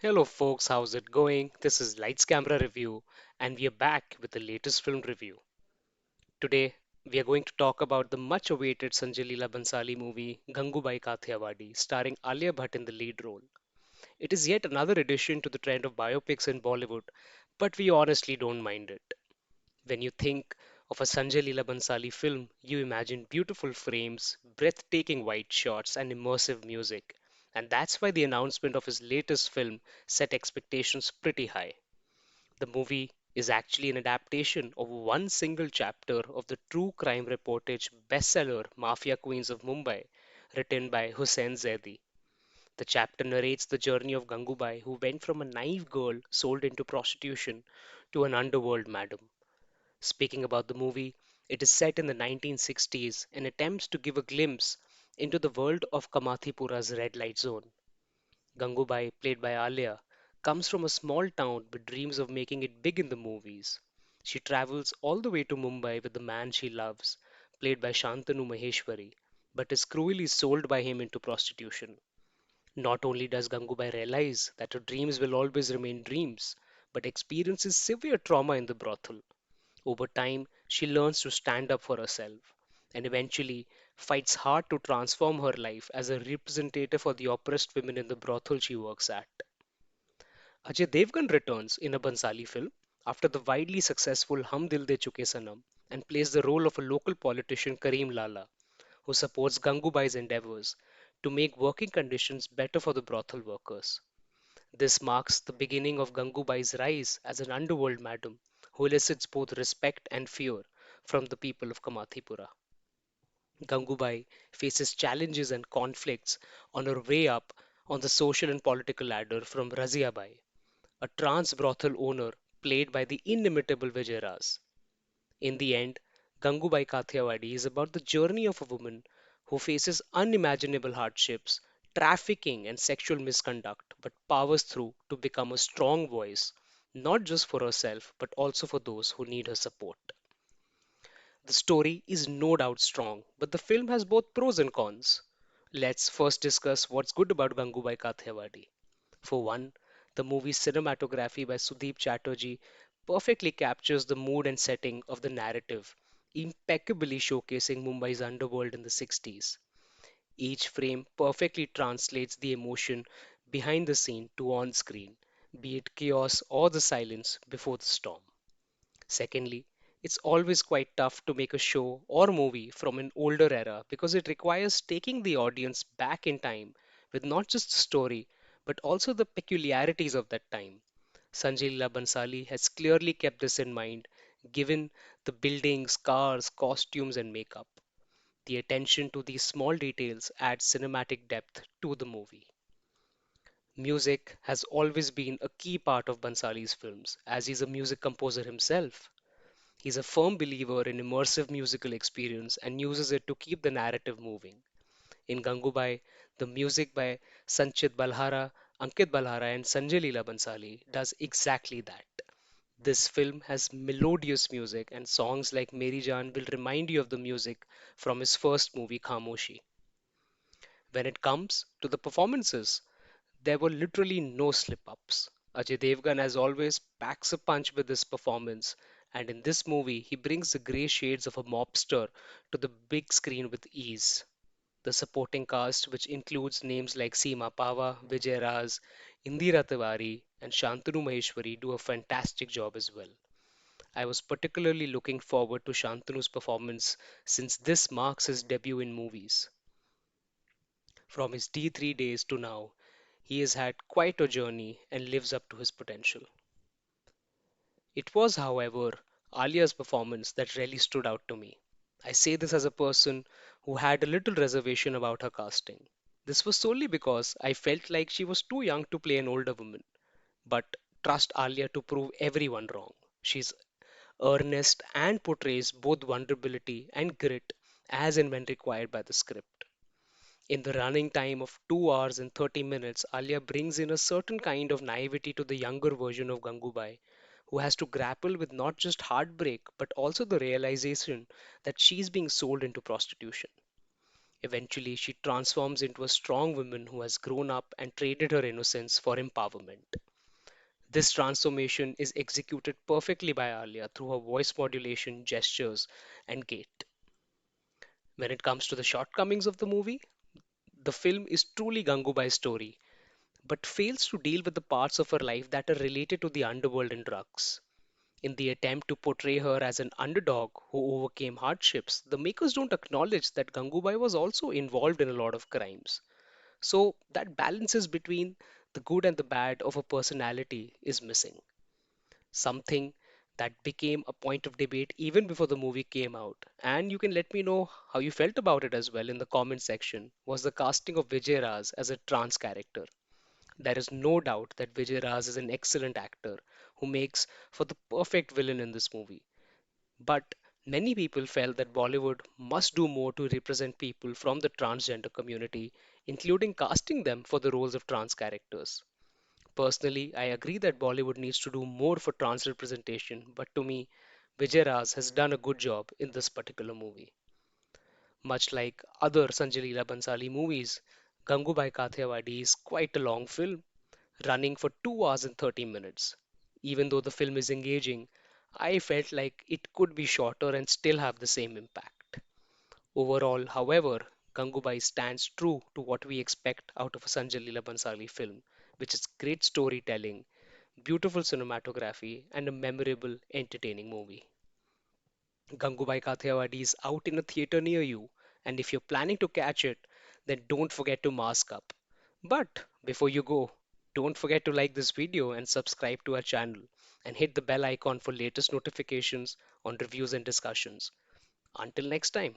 Hello, folks, how's it going? This is Lights Camera Review, and we are back with the latest film review. Today, we are going to talk about the much awaited Sanjay Leela Bhansali movie, Gangubai Kathiawadi, starring Alia Bhatt in the lead role. It is yet another addition to the trend of biopics in Bollywood, but we honestly don't mind it. When you think of a Sanjay Leela Bhansali film, you imagine beautiful frames, breathtaking wide shots, and immersive music. And that's why the announcement of his latest film set expectations pretty high. The movie is actually an adaptation of one single chapter of the true crime reportage bestseller Mafia Queens of Mumbai, written by Hussein Zaidi. The chapter narrates the journey of Gangubai, who went from a naive girl sold into prostitution to an underworld madam. Speaking about the movie, it is set in the 1960s and attempts to give a glimpse into the world of Kamathipura's red light zone. Gangubai, played by Alia, comes from a small town with dreams of making it big in the movies. She travels all the way to Mumbai with the man she loves, played by Shantanu Maheshwari, but is cruelly sold by him into prostitution. Not only does Gangubai realize that her dreams will always remain dreams, but experiences severe trauma in the brothel. Over time, she learns to stand up for herself and eventually fights hard to transform her life as a representative for the oppressed women in the brothel she works at. Ajay Devgan returns in a Bansali film after the widely successful Hum Dil De Chuke Sanam and plays the role of a local politician Kareem Lala, who supports Gangubai's endeavors to make working conditions better for the brothel workers. This marks the beginning of Gangubai's rise as an underworld madam who elicits both respect and fear from the people of Kamathipura. Gangubai faces challenges and conflicts on her way up on the social and political ladder from Raziabai, a trans brothel owner played by the inimitable Vijayraz. In the end, Gangubai Kathiawadi is about the journey of a woman who faces unimaginable hardships, trafficking, and sexual misconduct, but powers through to become a strong voice, not just for herself, but also for those who need her support. The story is no doubt strong, but the film has both pros and cons. Let's first discuss what's good about Gangubai Kathiawadi. For one, the movie's cinematography by Sudeep Chatterjee perfectly captures the mood and setting of the narrative, impeccably showcasing Mumbai's underworld in the 60s. Each frame perfectly translates the emotion behind the scene to on screen, be it chaos or the silence before the storm. Secondly, it's always quite tough to make a show or movie from an older era because it requires taking the audience back in time with not just the story but also the peculiarities of that time. Sanjay Leela Bhansali has clearly kept this in mind, given the buildings, cars, costumes, and makeup. The attention to these small details adds cinematic depth to the movie. Music has always been a key part of Bhansali's films, as he's a music composer himself. He's a firm believer in immersive musical experience and uses it to keep the narrative moving. In Gangubai, the music by Sanchet Balhara, Ankit Balhara, and Sanjay Leela Bhansali does exactly that. This film has melodious music, and songs like Meri Jaan will remind you of the music from his first movie, Khamoshi. When it comes to the performances, there were literally no slip ups. Ajay Devgan, as always, packs a punch with his performance, and in this movie, he brings the grey shades of a mobster to the big screen with ease. The supporting cast, which includes names like Seema Pava, Vijayraz, Indira Tiwari, and Shantanu Maheshwari, do a fantastic job as well. I was particularly looking forward to Shantanu's performance since this marks his debut in movies. From his D3 days to now, he has had quite a journey and lives up to his potential. It was, however, Alia's performance that really stood out to me. I say this as a person who had a little reservation about her casting. This was solely because I felt like she was too young to play an older woman, but trust Alia to prove everyone wrong. She's earnest and portrays both vulnerability and grit as and when required by the script. In the running time of 2 hours and 30 minutes, Alia brings in a certain kind of naivety to the younger version of Gangubai, who has to grapple with not just heartbreak but also the realization that she's being sold into prostitution. Eventually, she transforms into a strong woman who has grown up and traded her innocence for empowerment. This transformation is executed perfectly by Alia through her voice modulation, gestures, and gait. When it comes to the shortcomings of the movie, the film is truly Gangubai's story, but fails to deal with the parts of her life that are related to the underworld and drugs. In the attempt to portray her as an underdog who overcame hardships, the makers don't acknowledge that Gangubai was also involved in a lot of crimes. So, that balances between the good and the bad of a personality is missing. Something that became a point of debate even before the movie came out. And you can let me know how you felt about it as well in the comment section. Was the casting of Vijayraz as a trans character? There is no doubt that Vijayraz is an excellent actor who makes for the perfect villain in this movie. But many people felt that Bollywood must do more to represent people from the transgender community, including casting them for the roles of trans characters. Personally, I agree that Bollywood needs to do more for trans representation, but to me, Vijay Raj has done a good job in this particular movie. Much like other Sanjay Leela Bhansali movies, Gangubai Kathiawadi is quite a long film, running for 2 hours and 30 minutes. Even though the film is engaging, I felt like it could be shorter and still have the same impact. Overall, however, Gangubai stands true to what we expect out of a Sanjay Leela Bhansali film, which is great storytelling, beautiful cinematography, and a memorable, entertaining movie. Gangubai Kathiawadi is out in a theater near you, and if you're planning to catch it, then don't forget to mask up. But before you go, don't forget to like this video and subscribe to our channel, and hit the bell icon for latest notifications on reviews and discussions. Until next time.